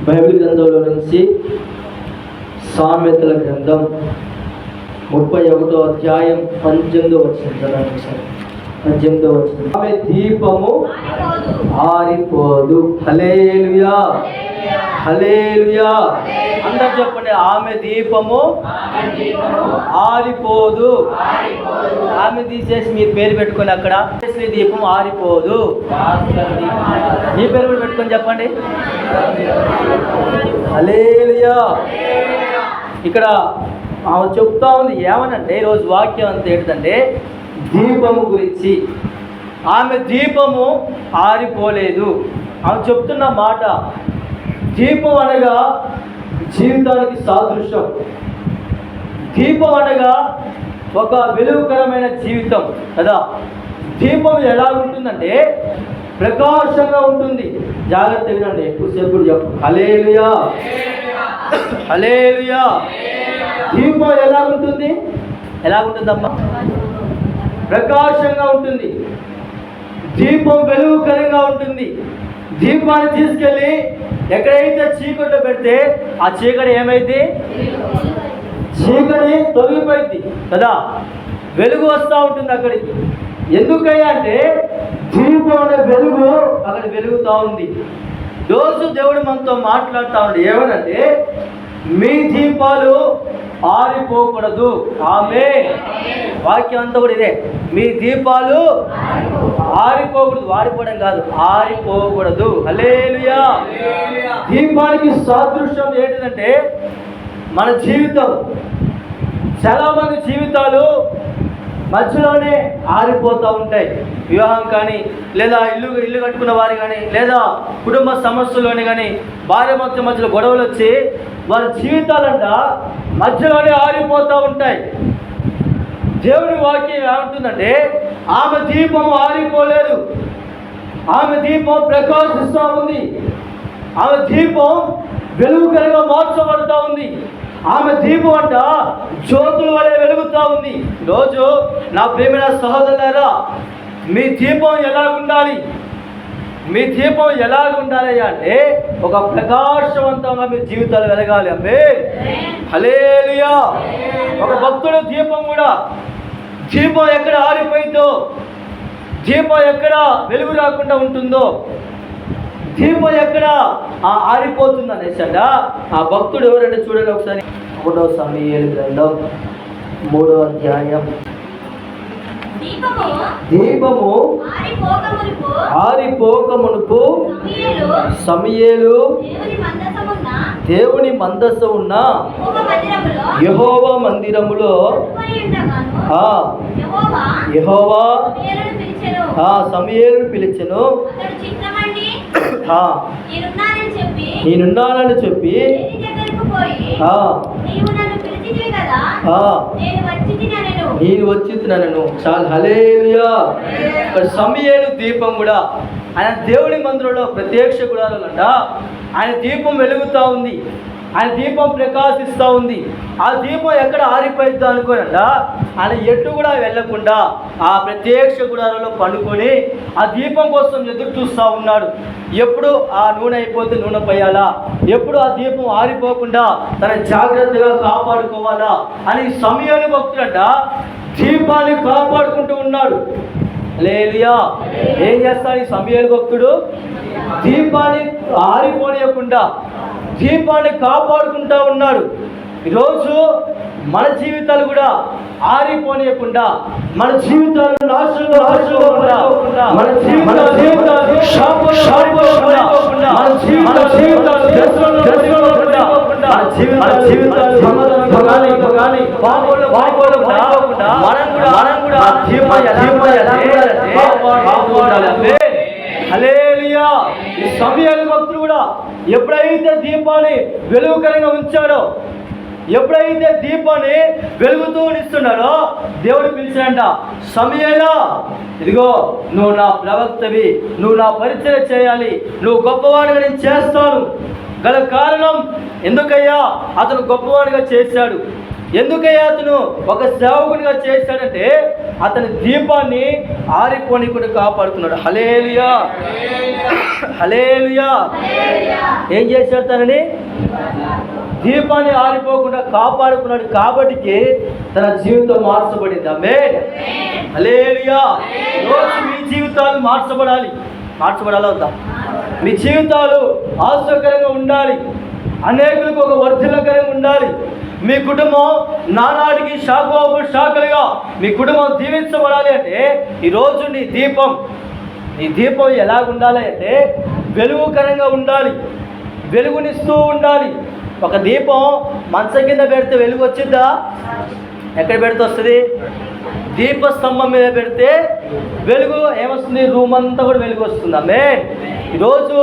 Bible గ్రంథంలో నుంచి సామెతల గ్రంథం 31వ అధ్యాయం 18వ వచనం. 18వ వచనం. ఆమె దీపము ఆరిపోదు. హల్లెలూయా, హల్లెలూయా. అందరూ చెప్పండి, ఆమె దీపము ఆరిపోదు. ఆమె తీసేసి మీరు పేరు పెట్టుకొని అక్కడ దీపం ఆరిపోదు. మీ పేరు కూడా పెట్టుకొని చెప్పండి, హల్లెలూయా. ఇక్కడ ఆమె చెప్తా ఉంది ఏమనంటే, ఈరోజు వాక్యం అంతా ఏంటంటే దీపము గురించి. ఆమె దీపము ఆరిపోలేదు. ఆమె చెప్తున్న మాట, దీపం అనగా జీవితానికి సాదృశ్యం. దీపం అనగా ఒక వెలుగుకరమైన జీవితం కదా. దీపం ఎలా ఉంటుందంటే ప్రకాశంగా ఉంటుంది. జాగ్రత్త వినండి, ఎక్కువసేపు చెప్పు. హల్లెలూయా, హల్లెలూయా. దీపం ఎలా ఉంటుంది? ఎలా ఉంటుందమ్మా? ప్రకాశంగా ఉంటుంది. దీపం వెలుగుకరంగా ఉంటుంది. దీపాన్ని తీసుకెళ్ళి ఎక్కడైతే చీకట్లో పెడితే ఆ చీకటి ఏమైంది? చీకటి తొలగిపోయింది కదా. వెలుగు వస్తూ ఉంటుంది అక్కడికి. ఎందుకయ్యా అంటే దీపం అనే వెలుగు అక్కడ వెలుగుతూ ఉంది. రోజు దేవుడు మనతో మాట్లాడుతూ ఉన్నాడు. ఏమనంటే, మీ దీపాలు ఆరిపోకూడదు. ఆమేన్. వాక్యం అంతా కూడా ఇదే, మీ దీపాలు ఆరిపోకూడదు. వాడిపోవడం కాదు, ఆరిపోకూడదు. హల్లెలూయా. దీపానికి సాదృశ్యం ఏంటిదంటే మన జీవితం. చాలా మంది జీవితాలు మధ్యలోనే ఆరిపోతూ ఉంటాయి. వివాహం కానీ, లేదా ఇల్లు కట్టుకున్న వారు కానీ, లేదా కుటుంబ సమస్యలోని కానీ, భార్య మధ్యలో గొడవలు వచ్చి వారి జీవితాలంట మధ్యలోనే ఆరిపోతూ ఉంటాయి. దేవుని వాక్యం ఏమంటుందంటే, ఆమె దీపం ఆరిపోలేదు. ఆమె దీపం ప్రకాశిస్తూ ఉంది. ఆమె దీపం వెలుగుకరంగా మార్చబడుతూ ఉంది. ఆమె దీపం అంట జ్యోతుల వలె వెలుగుతూ ఉంది. రోజు నా ప్రియమైన సహోదరులారా, మీ దీపం ఎలా ఉండాలి? మీ దీపం ఎలా ఉండాలి అంటే ఒక ప్రకాశవంతంగా మీ జీవితాలు వెలగాలి. ఆమేన్, హల్లెలూయా. ఒక భక్తుడు దీపం కూడా, దీపం ఎక్కడ ఆరిపోయిందో, దీపం ఎక్కడ వెలుగు రాకుండా ఉంటుందో, దీపం ఎక్కడ ఆరిపోతుంది అనేసట ఆ భక్తుడు ఎవరంటే చూడండి ఒకసారి. 1వ సమూయేలు గ్రంథం 3వ అధ్యాయం. దీపము ఆరిపోకమునుపు సమూయేలు దేవుని మందస ఉన్న యెహోవా మందిరములో యెహోవా సమూయేలును పిలిచెను. నేనున్నానని చెప్పి నేను వచ్చి తినను. చాలా హల్లెలూయా. సమూయేలు దీపం కూడా ఆయన దేవుని మందిరంలో ప్రత్యక్ష గుడారాలంట. ఆయన దీపం వెలుగుతూ ఉంది. ఆయన దీపం ప్రకాశిస్తూ ఉంది. ఆ దీపం ఎక్కడ ఆరిపోయిద్దా అనుకోనంట ఆయన ఎటు కూడా వెళ్ళకుండా ఆ ప్రత్యక్ష గుడారంలో పండుకొని ఆ దీపం కోసం ఎదురు చూస్తూ ఉన్నాడు. ఎప్పుడు ఆ నూనె అయిపోతే నూనె పోయాలా, ఎప్పుడు ఆ దీపం ఆరిపోకుండా తన జాగ్రత్తగా కాపాడుకోవాలా అని సమూయేలు భక్తుడంట దీపాన్ని కాపాడుకుంటూ ఉన్నాడు. హల్లెలూయా. ఏం చేస్తాడు ఈ సమూయేలు భక్తుడు? దీపాన్ని ఆరిపోనియకుండా దీపాన్ని కాపాడుకుంటూ ఉన్నాడు. ఈరోజు మన జీవితాలు కూడా ఆరిపోనియకుండా, మన జీవితాలు నాశనం మన జీవితాలు హల్లెలూయా. ఈ సమూయేలు భక్తుడు కూడా ఎప్పుడైతే దీపాన్ని వెలుగుకరంగా ఉంచాడో, ఎప్పుడైతే దీపాన్ని వెలుగుతూ ఇస్తున్నాడో దేవుడు పిలిచాడంట, సమూయేలా ఇదిగో నువ్వు నా ప్రవక్తవి, నువ్వు నా పరిచయం చేయాలి, నువ్వు గొప్పవాడిగా నేను చేస్తాను. గల కారణం ఎందుకయ్యా అతను గొప్పవాడిగా చేశాడు? ఎందుకయ్యా అతను ఒక సేవకునిగా చేశాడంటే అతని దీపాన్ని ఆరిపోనికుండా కాపాడుకున్నాడు. హల్లెలూయా, హల్లెలూయా. ఏం చేశాడు? తనని దీపాన్ని ఆరిపోకుండా కాపాడుకున్నాడు కాబట్టి తన జీవితం మార్చబడింది. ఆమేన్, హల్లెలూయా. రోజు మీ జీవితాలు మార్చబడాలా వద్దా? మీ జీవితాలు ఆశ్చర్యకరంగా ఉండాలి, అనేకులకు ఒక వర్ధనకరంగా ఉండాలి. మీ కుటుంబం నానాటికి శాఖలుగా మీ కుటుంబం దీవించబడాలి అంటే ఈరోజు నీ దీపం ఎలాగుండాలి అంటే వెలుగుకరంగా ఉండాలి, వెలుగునిస్తూ ఉండాలి. ఒక దీపం మంచం కింద పెడితే వెలుగు వచ్చిద్దా? ఎక్కడ పెడితే వస్తుంది? దీపస్తంభం మీద పెడితే వెలుగు ఏమొస్తుంది? రూమ్ అంతా కూడా వెలుగు వస్తుంది. ఆమేన్. ఈరోజు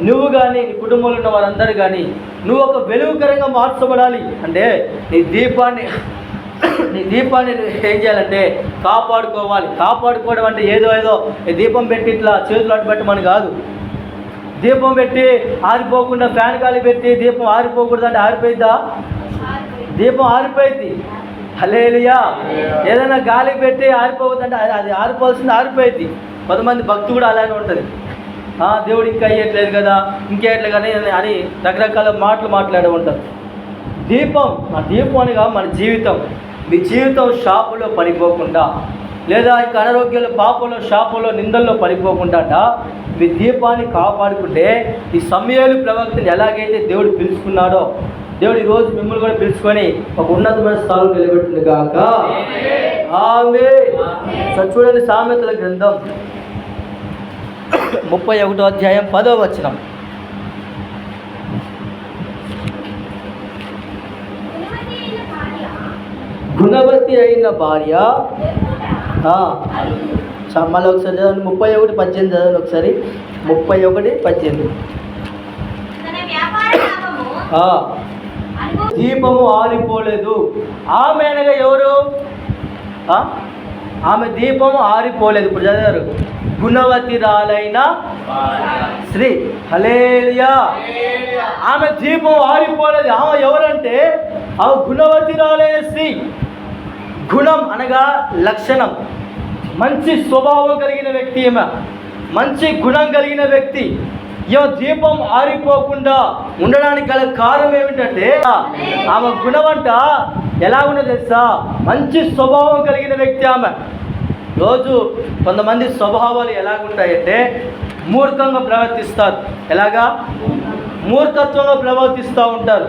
నువ్వు కానీ నీ కుటుంబంలో ఉన్న వారందరూ కానీ నువ్వు ఒక వెలుగుకరంగా మార్చబడాలి అంటే నీ దీపాన్ని నువ్వు ఏం చేయాలంటే కాపాడుకోవాలి. కాపాడుకోవడం అంటే ఏదో దీపం పెట్టి ఇట్లా చేతులు అడ్డు పెట్టమని కాదు. దీపం పెట్టి ఆరిపోకుండా ఫ్యాన్ గాలి పెట్టి దీపం ఆరిపోకూడదు అంటే ఆరిపోయిద్దా? దీపం ఆరిపోయింది. హల్లెలూయా. ఏదైనా గాలి పెట్టి ఆరిపోవద్దంటే అది ఆరిపోవాల్సింది ఆరిపోయింది. కొంతమంది భక్తి కూడా అలానే ఉంటుంది. దేవుడు ఇంకా అయ్యట్లేదు కదా, ఇంకేయట్లేదు కదా అని రకరకాల మాటలు మాట్లాడే ఉంటారు. దీపం అనగా మన జీవితం. మీ జీవితం షాపులో పడిపోకుండా, లేదా ఇంకా అనారోగ్యాల పాపంలో షాపులో నిందల్లో పడిపోకుండా మీ దీపాన్ని కాపాడుకుంటే ఈ సమూయేలు ప్రవక్తని ఎలాగైతే దేవుడు పిలుచుకున్నాడో దేవుడు ఈరోజు మిమ్మల్ని కూడా పిలుచుకొని ఒక ఉన్నతమైన స్థానం నిలబెట్టింది గాక. ఆమేన్. చూడండి, సామెతల గ్రంథం 31వ అధ్యాయం 10వ వచనం. గుణవతి అయిన భార్య. మళ్ళీ ఒకసారి చదవండి, 31:18 చదవండి ఒకసారి. 31:18. దీపము ఆరిపోలేదు. ఆమె అనగా ఎవరు? ఆమె దీపము ఆరిపోలేదు. ఇప్పుడు చదివారు, గుణవతిరాలైన స్త్రీ. హల్లెలూయా. ఆమె దీపం ఆరిపోలేదు. ఆమె ఎవరంటే ఆమె గుణవతిరాలైన స్త్రీ. గుణం అనగా లక్షణం, మంచి స్వభావం కలిగిన వ్యక్తి. ఈమె మంచి గుణం కలిగిన వ్యక్తి. ఈమె దీపం ఆరిపోకుండా ఉండడానికి గల కారణం ఏమిటంటే ఆమె గుణమంట ఎలా ఉన్నదో తెలుసా? మంచి స్వభావం కలిగిన వ్యక్తి ఆమె. రోజు కొంతమంది స్వభావాలు ఎలాగుంటాయంటే మూర్ఖంగా ప్రవర్తిస్తారు. ఎలాగా? మూర్ఖత్వంగా ప్రవర్తిస్తూ ఉంటారు.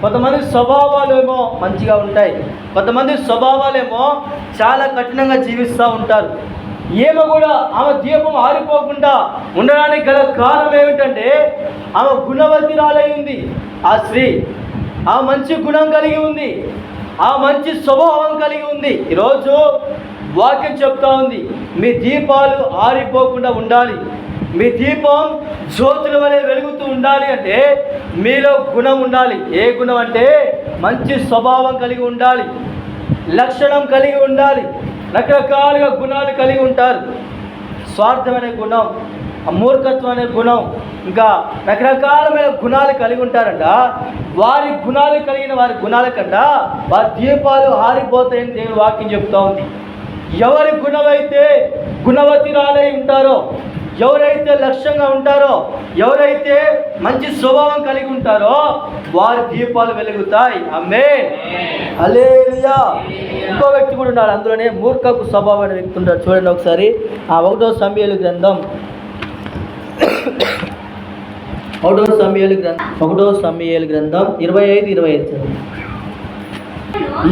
కొంతమంది స్వభావాలు ఏమో మంచిగా ఉంటాయి, కొంతమంది స్వభావాలేమో చాలా కఠినంగా జీవిస్తూ ఉంటారు. ఏమో కూడా ఆమె దీపం ఆరిపోకుండా ఉండడానికి గల కారణం ఏమిటంటే ఆమె గుణవతిరాలై ఉంది. ఆ స్త్రీ ఆ మంచి గుణం కలిగి ఉంది, ఆ మంచి స్వభావం కలిగి ఉంది. ఈరోజు వాక్యం చెప్తా ఉంది, మీ దీపాలు ఆరిపోకుండా ఉండాలి, మీ దీపం జ్యోతుల వలె వెలుగుతూ ఉండాలి అంటే మీలో గుణం ఉండాలి. ఏ గుణం అంటే మంచి స్వభావం కలిగి ఉండాలి, లక్షణం కలిగి ఉండాలి. రకరకాలుగా గుణాలు కలిగి ఉంటారు. స్వార్థం అనే గుణం, మూర్ఖత్వం అనే గుణం, ఇంకా రకరకాలమైన గుణాలు కలిగి ఉంటారంట. వారి గుణాలు కలిగిన వారి గుణాల కన్నా వారి దీపాలు ఆరిపోతాయని దేవుని వాక్యం చెప్తా ఉంది. ఎవరి గుణమైతే గుణవతిరాలై ఉంటారో, ఎవరైతే లక్ష్యంగా ఉంటారో, ఎవరైతే మంచి స్వభావం కలిగి ఉంటారో వారి దీపాలు వెలుగుతాయి. ఆమేన్, హల్లెలూయా. ఇంకో వ్యక్తి కూడా ఉన్నాడు, అందులోనే మూర్ఖపు స్వభావం అనే వ్యక్తి ఉంటాడు. చూడండి ఒకసారి, ఆ 1వ సమూయేలు గ్రంథం 25:25.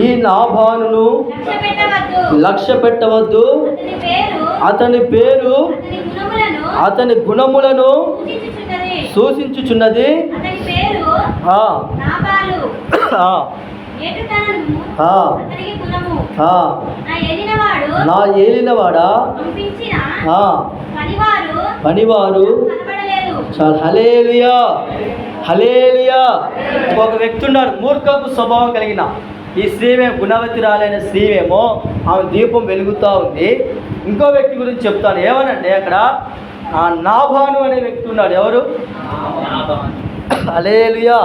ఈ నాబానును లక్ష్య పెట్టవద్దు, అతని పేరు అతని గుణములను సూచించుచున్నది. నా ఏలినవాడా పనివారు. హల్లెలూయా, హల్లెలూయా. ఇంకొక వ్యక్తి ఉన్నాడు మూర్ఖపు స్వభావం కలిగిన. ఈ స్త్రీమే గుణవతిరాలైన స్త్రీమేమో ఆమె దీపం వెలుగుతూ ఉంది. ఇంకో వ్యక్తి గురించి చెప్తాను. ఏమనంటే అక్కడ నాబాను అనే వ్యక్తి ఉన్నాడు. ఎవరు? హల్లెలూయా.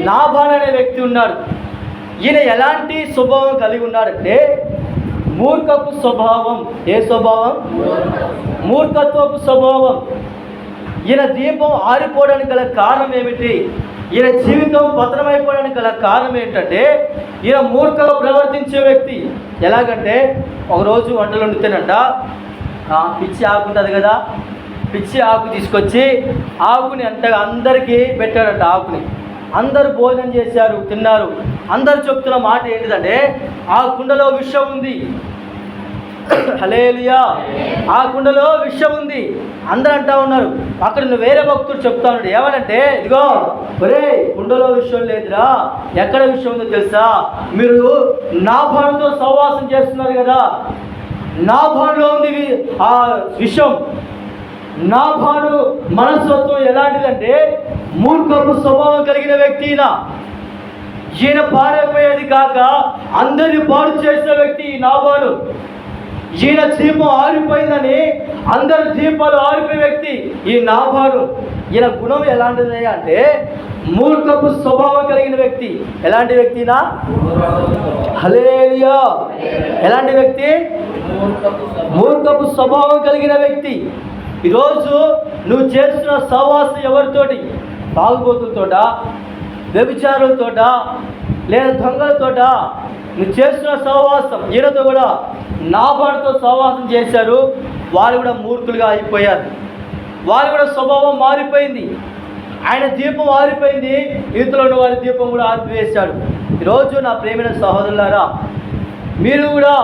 నాబాను అనే వ్యక్తి ఉన్నాడు. ఈయన ఎలాంటి స్వభావం కలిగి ఉన్నాడంటే మూర్ఖపు స్వభావం. ఏ స్వభావం? మూర్ఖత్వపు స్వభావం. ఈయన దీపం ఆరిపోవడానికి గల కారణం ఏమిటి? ఈయన జీవితం పతనమైపోవడానికి గల కారణం ఏంటంటే ఈయన మూర్ఖంగా ప్రవర్తించే వ్యక్తి. ఎలాగంటే ఒకరోజు వంటలు వండుతానంట, పిచ్చి ఆకు ఉంటుంది కదా, పిచ్చి ఆకు తీసుకొచ్చి ఆకుని అంతగా అందరికీ పెట్టాడంట. ఆకుని అందరూ భోజనం చేశారు, తిన్నారు. అందరు చెప్తున్న మాట ఏంటిదంటే ఆ కుండలో విషం ఉంది. హల్లెలూయా. ఆ కుండలో విషం ఉంది. అందరూ అంటా ఉన్నారు. అక్కడ నువ్వు వేరే భక్తుడు చెప్తా ఉన్నాడు. ఏమనంటే, ఇదిగో ఒరే, కుండలో విషయం లేదురా, ఎక్కడ విషయం ఉందో తెలుసా? మీరు నాభానుతో సహవాసం చేస్తున్నారు కదా, నాభానులో ఉంది ఆ విషం. నాభాను మనస్తత్వం ఎలాంటిదంటే మూర్ఖపు స్వభావం కలిగిన వ్యక్తి. ఈయన పారైపోయేది కాక అందరిని పాడు చేసిన వ్యక్తి ఈ నాభాను. ఈయన దీపం ఆరిపోయిందని అందరి దీపాలు ఆరిపోయే వ్యక్తి ఈ నాభాను. ఈయన గుణం ఎలాంటిది అంటే మూర్ఖపు స్వభావం కలిగిన వ్యక్తి. ఎలాంటి వ్యక్తినా? హల్లెలూయా. ఎలాంటి వ్యక్తి? మూర్ఖపు స్వభావం కలిగిన వ్యక్తి. ఈరోజు నువ్వు చేస్తున్న సహవాసం ఎవరితోటి? తాగుబోతులతోట, వ్యభిచారులతోట, లేదా దొంగలతోట నువ్వు చేస్తున్న సహవాసం. ఈయనతో కూడా నాభానుతో సహవాసం చేశారు. వారు కూడా మూర్ఖులుగా అయిపోయారు. వారు కూడా స్వభావం మారిపోయింది. ఆయన దీపం ఆరిపోయింది, ఇంతలో ఉన్న వారి దీపం కూడా ఆరిపివేశాడు. ఈరోజు నా ప్రేమైన సహోదరులారా, మీరు కూడా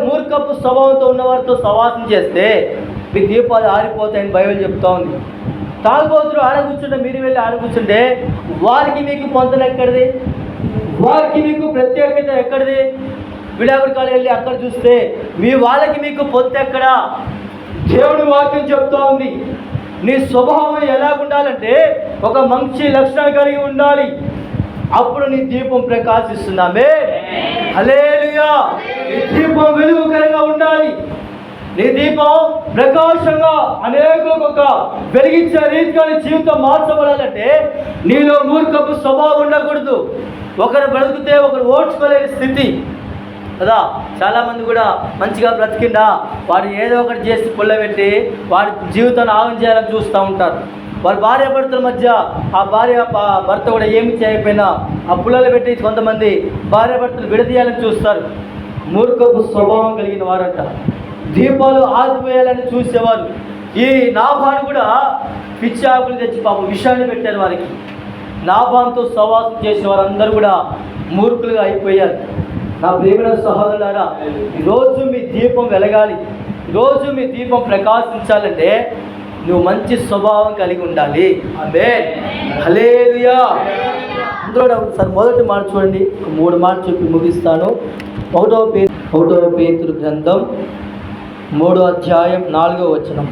మూర్ఖపు స్వభావంతో ఉన్నవారితో సహవాసం చేస్తే మీ దీపాలు ఆరిపోతాయని బైబిల్ చెప్తా ఉంది. తాగుబోతులు ఆడ కూర్చుంటే మీరు వెళ్ళి ఆడ కూర్చుంటే వారికి మీకు పొంతన ఎక్కడిది? వారికి మీకు ప్రత్యేకత ఎక్కడిది? విడాకుడి కాలు వెళ్ళి అక్కడ చూస్తే మీ వాళ్ళకి మీకు పొత్తు ఎక్కడా? దేవుడి వాక్యం చెప్తా ఉంది. నీ స్వభావం ఎలాగుండాలంటే ఒక మంచి లక్షణాలు కలిగి ఉండాలి. అప్పుడు నీ దీపం ప్రకాశిస్తుంది. ఆమేన్. హల్లెలూయా. నీ దీపం వెలుగుకరంగా ఉండాలి. నీ దీపం ప్రకాశంగా అనేకులకు ఒక వెలిగించే రీతిగా నీ జీవితం మార్చబడాలంటే నీలో మూర్ఖపు స్వభావం ఉండకూడదు. ఒకరు బ్రతికితే ఒకరు ఓడ్చుకోలేని స్థితి కదా. చాలామంది కూడా మంచిగా బ్రతికిండా వాడు ఏదో ఒకటి చేసి పుల్లబెట్టి వాడి జీవితాన్ని ఆగం చేయాలని చూస్తూ ఉంటారు. వారి భార్య భర్తల మధ్య ఆ భర్త కూడా ఏమి చేయకపోయినా ఆ పుల్లలు పెట్టి కొంతమంది భార్య భర్తలు విడదీయాలని చూస్తారు. మూర్ఖపు స్వభావం కలిగిన వారంట. దీపాలు ఆరిపోయాలని చూసేవారు. ఈ నాభాను కూడా పిచ్చి ఆకులు తెచ్చి పాపం విషయాన్ని పెట్టారు వారికి. నాభానుతో సహవాసం చేసిన వారందరూ కూడా మూర్ఖులుగా అయిపోయారు. నా ప్రియమైన సహోదరులారా, ఈరోజు మీ దీపం వెలగాలి, ఈరోజు మీ దీపం ప్రకాశించాలంటే నువ్వు మంచి స్వభావం కలిగి ఉండాలి. ఆమేన్. హల్లెలూయా. అందులో ఒకసారి మొదటి మాట చూడండి, 3 మాటలు చెప్పి ముగిస్తాను. 1వ పేతురు గ్రంథం 3వ అధ్యాయం 4వ వచనం.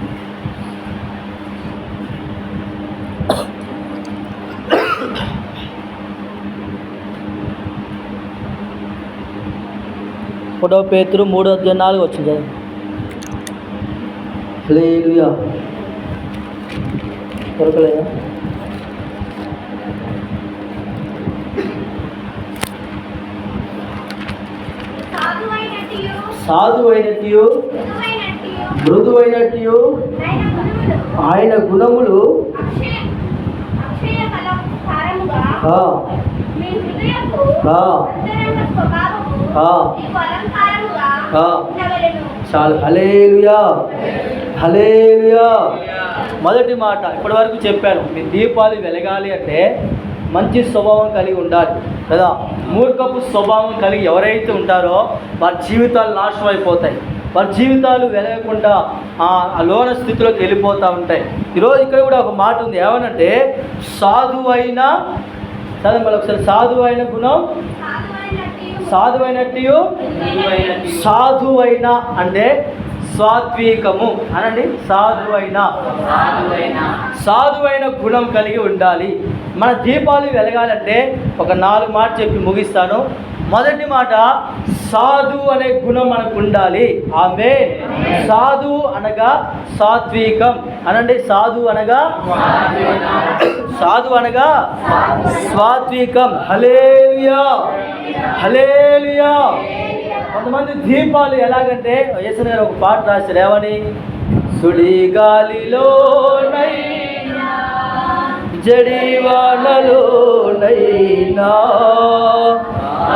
పేతురు 3వ అధ్యాయం 4వ వచనం. హల్లెలూయా. దొరకలేదా? సాధువైనట్టు మృదువైనట్టు ఆయన గుణములు చాలు. హల్లెలూయా. హల్లెలూయా. మొదటి మాట ఇప్పటి వరకు చెప్పాను. మీ దీపాలు వెలగాలి అంటే మంచి స్వభావం కలిగి ఉండాలి కదా. మూర్ఖపు స్వభావం కలిగి ఎవరైతే ఉంటారో వారి జీవితాలు నాశనం అయిపోతాయి. వారి జీవితాలు వెలగకుండా ఆ లోన స్థితిలోకి వెళ్ళిపోతూ ఉంటాయి. ఈరోజు ఇక్కడ కూడా ఒక మాట ఉంది. ఏమనంటే సాధువైన, చదవండి మళ్ళీ ఒకసారి. సాధువైన గుణం, సాధువైనట్టు, సాధువైన అంటే సాత్వికము అనండి. సాధువైన గుణం కలిగి ఉండాలి. మన దీపాలు వెలగాలంటే ఒక 4 మాటలు చెప్పి ముగిస్తాను. మొదటి మాట, సాధు అనే గుణం మనకు ఉండాలి. ఆమేన్. సాధు అనగా సాత్వికం అనండి. సాధు అనగా సాత్వికం. హల్లెలూయా. హల్లెలూయా. కొంతమంది దీపాలు ఎలాగంటే యేసు గారు ఒక పాట రాశారు, ఏమని? సుడిగాలిలోనైనా జడివానలోనైనా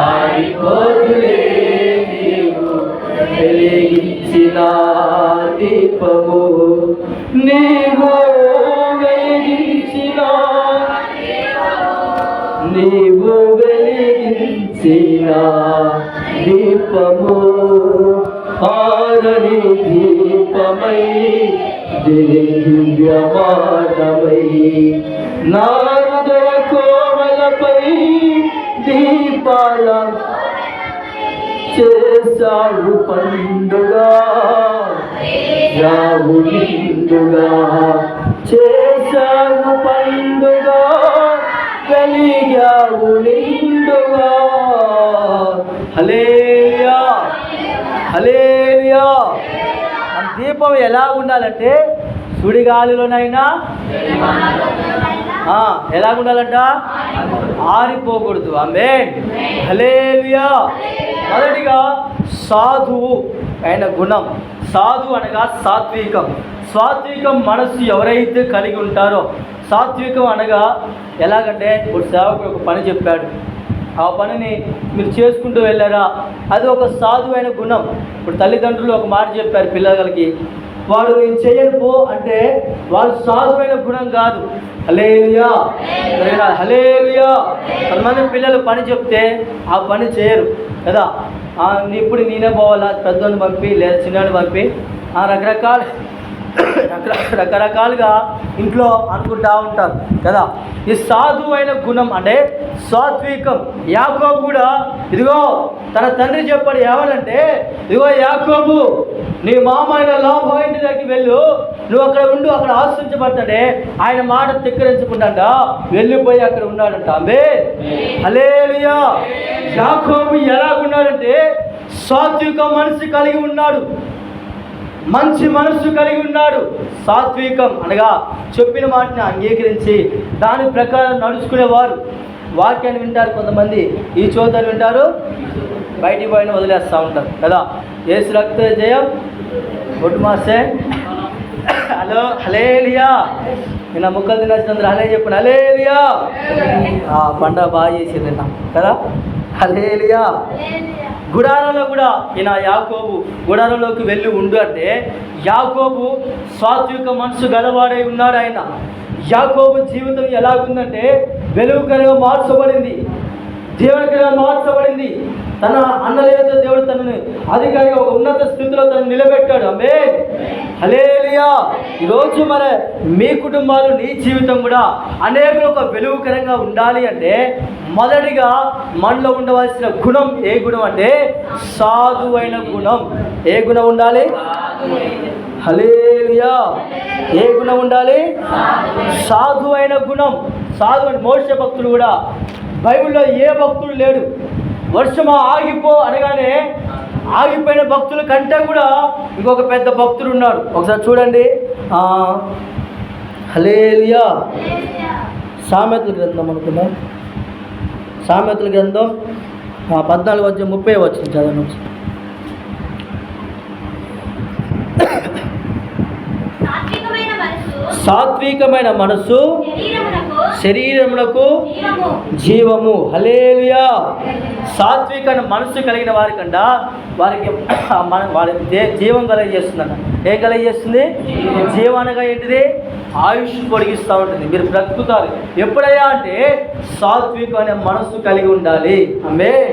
ఆరిపోతులే నీవు వెలిగించిన దీపము, నీవు వెలిగించిన దీపము, ఆరని దీపమై దివ్యమానమై నా హృదయ కోవలపై దీపాల చేసావు పండుగ, యావు నిండుగా చేసావు పండుగ, కలిగావు నిండుగా. హల్లెలూయా, హల్లెలూయా. మన దీపం ఎలా ఉండాలంటే సుడిగాలిలోనైనా ఎలా ఉండాలంట? ఆరిపోకూడదు. ఆమేన్, హల్లెలూయా. మొదటిగా సాధువు అయిన గుణం. సాధు అనగా సాత్వికం. సాత్వికం మనస్సు ఎవరైతే కలిగి ఉంటారో, సాత్వికం అనగా ఎలాగంటే ఇప్పుడు సేవకుడు ఒక పని చెప్పాడు, ఆ పనిని మీరు చేసుకుంటూ వెళ్ళారా, అది ఒక సాధువైన గుణం. ఇప్పుడు తల్లిదండ్రులు ఒక మాట చెప్పారు పిల్లలకి, వాడు నేను చేయను పో అంటే వాడు సాధువైన గుణం కాదు. హల్లెలూయా, హల్లెలూయా. కొంతమంది పిల్లలు పని చెప్తే ఆ పని చేయరు కదా. ఇప్పుడు నేనే పోవాలా, పెద్దోని పంపి లేదా చిన్నోని పంపి రకరకాలుగా ఇంట్లో అనుకుంటా ఉంటారు కదా. ఈ సాధువైన గుణం అంటే సాత్వికం. యాకోబు కూడా ఇదిగో తన తండ్రి చెప్పాడు, ఏమనంటే ఇదిగో యాకోబు, నీ మామ అయిన లాభం ఇంటి దగ్గరికి వెళ్ళు, నువ్వు అక్కడ ఉండు, అక్కడ ఆశ్రయించబడతాడే. ఆయన మాట తిక్కరించుకుంటాడ, వెళ్ళిపోయి అక్కడ ఉన్నాడంట. ఆమేన్, హల్లెలూయా. యాకోబు ఎలాగున్నాడంటే సాత్విక మనసు కలిగి ఉన్నాడు, మంచి మనస్సు కలిగి ఉన్నాడు. సాత్వికం అనగా చెప్పిన మాటని అంగీకరించి దాని ప్రకారం నడుచుకునేవారు. వాక్యాన్ని వింటారు కొంతమంది, ఈ చోతని వింటారు, బయటికి పోయిన వదిలేస్తూ ఉంటారు కదా. యేసు రక్త జయం గుడ్ మాసే. హలో, హల్లెలూయా. నిన్న ముక్కలు తినచ్చినందుకు హల్లే చెప్పండి, హల్లెలూయా. పండగ బాగా చేసేది నిన్న కదా, హల్లెలూయా. గుడారంలో కూడా ఈయన యాకోబు గుడారంలోకి వెళ్ళి ఉండు అంటే యాకోబు సాత్విక మనసు గలవాడై ఉన్నాడు. ఆయన యాకోబు జీవితం ఎలాగుందంటే వెలుగుకరంగా మార్చబడింది, దేవునికరంగా మార్చబడింది. తన అన్నలేతో దేవుడు తనని అధికారిగా ఒక ఉన్నత స్థితిలో తనను నిలబెట్టాడు. ఆమేన్, హల్లెలూయా. ఈరోజు మరి మీ కుటుంబాలు, నీ జీవితం కూడా అనేకులు ఒక వెలుగుకరంగా ఉండాలి అంటే మొదటిగా మనలో ఉండవలసిన గుణం ఏ గుణం అంటే సాధువైన గుణం. ఏ గుణం ఉండాలి? హల్లెలూయా. ఏ గుణం ఉండాలి? సాధువైన గుణం. సాధు అని మోషే భక్తుడు కూడా, బైబిల్లో ఏ భక్తుడు లేడు వర్షమా ఆగిపో అనగానే ఆగిపోయిన భక్తుల కంటే కూడా ఇంకొక పెద్ద భక్తుడు ఉన్నాడు. ఒకసారి చూడండి, హల్లెలూయా. సామెతల గ్రంథం అనుకున్నాం, సామెతల గ్రంథం 14:30 వచ్చింది, చదవండి. సాత్వికమైన మనసు శరీరమునకు జీవము. హల్లెలూయా. సాత్విక మనసు కలిగిన వారికంట వారికి జీవం కలిగజేస్తుందంట. ఏం కలిగజేస్తుంది? జీవం అనగా ఏంటిది? ఆయుష్ పొడిగిస్తూ ఉంటుంది, మీరు బ్రతుకుతారు. ఎప్పుడయ్యా అంటే సాత్వికమైన మనసు కలిగి ఉండాలి. ఆమేన్,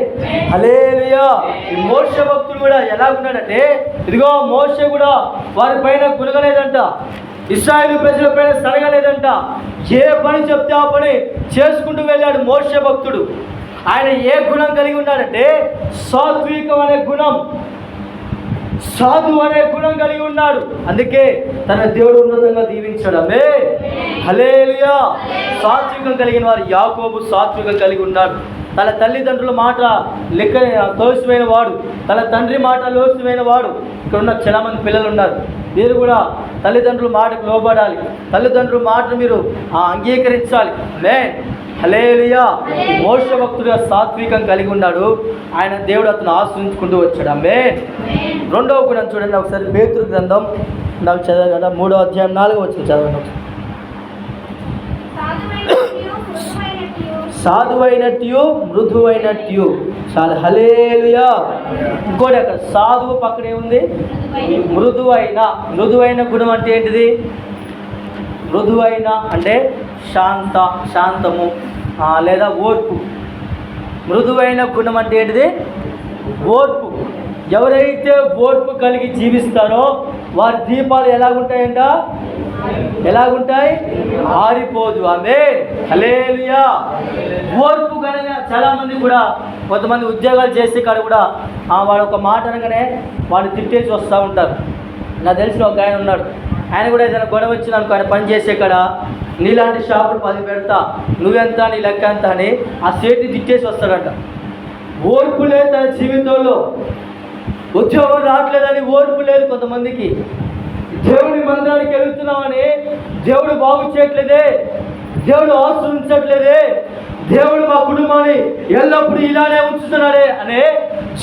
హల్లెలూయా. ఈ మోషే భక్తుడు కూడా ఎలా ఉన్నాడంటే ఇదిగో మోషే కూడా వారి పైన గుణగలేదంట, ఇశ్రాయేలు ప్రజల పైన సరగలేదంట. ఏ పని చెప్తే ఆ పని చేసుకుంటూ వెళ్ళాడు మోషే భక్తుడు. ఆయన ఏ గుణం కలిగి ఉన్నాడంటే సాత్వికం అనే గుణం, సాధు అనే గుణం కలిగి ఉన్నాడు. అందుకే తన దేవుడు ఉన్నతంగా దీవించాడు. ఆమేన్, హల్లెలూయా. సాత్వికం కలిగిన వారు యాకోబు సాత్వికం కలిగి ఉన్నాడు. తన తల్లిదండ్రుల మాట లెక్క తోసిపోయిన వాడు, తన తండ్రి మాట లోసిపోయిన వాడు. ఇక్కడ ఉన్న చాలా మంది పిల్లలు ఉన్నారు. మీరు కూడా తల్లిదండ్రుల మాటకు లోబడాలి. తల్లిదండ్రుల మాటను మీరు అంగీకరించాలి. హల్లెలూయా. మోషే భక్తుడిగా సాత్వికం కలిగి ఉన్నాడు. ఆయన దేవుడు అతను ఆశ్రయించుకుంటూ వచ్చాడు. ఆమేన్. రెండవ గుణం చూడండి ఒకసారి. పేతురు గ్రంథం నాకు చదవాలి కదా, 3వ అధ్యాయం 4వ వచనం చదవండి. సాధువైనట్టు మృదువైనట్టు. చాలా హల్లెలూయా. ఇంకోటి అక్కడ సాధువు పక్కన ఏముంది? మృదువైన. మృదువైన గుణం అంటే ఏంటిది? మృదువైన అంటే శాంతము లేదా ఓర్పు. మృదువైన గుణం అంటే ఏంటిది? ఓర్పు. ఎవరైతే ఓర్పు కలిగి జీవిస్తారో వారి దీపాలు ఎలాగుంటాయంట? ఎలాగుంటాయి? ఆరిపోదు. ఆమేన్. హల్లెలూయా. ఓర్పు కలిగిన చాలా మంది కూడా, కొంతమంది ఉద్యోగాలు చేసే కాడ కూడా వాడు ఒక మాట అనగానే వాడు తిట్టేసి వస్తూ ఉంటారు. నాకు తెలిసిన ఒక ఆయన ఉన్నాడు. ఆయన కూడా ఏదైనా గొడవ వచ్చింది అనుకో, ఆయన పని చేసే కాడ నీలాంటి షాపులు 10 పెడతా, నువ్వెంత, నీ లెక్క ఎంత అని ఆ సేట్ని తిట్టేసి వస్తాడంట. ఓర్పు లేదు తన జీవితంలో. ఉద్యోగం రావట్లేదని ఓర్పు లేదు కొంతమందికి. దేవుడి మందిరానికి వెళుతున్నామని దేవుడు బాగు చేయట్లేదే, దేవుడు ఆశ్రయించట్లేదే, దేవుడు మా కుటుంబాన్ని ఎల్లప్పుడూ ఇలానే ఉంచుతున్నాడే అనే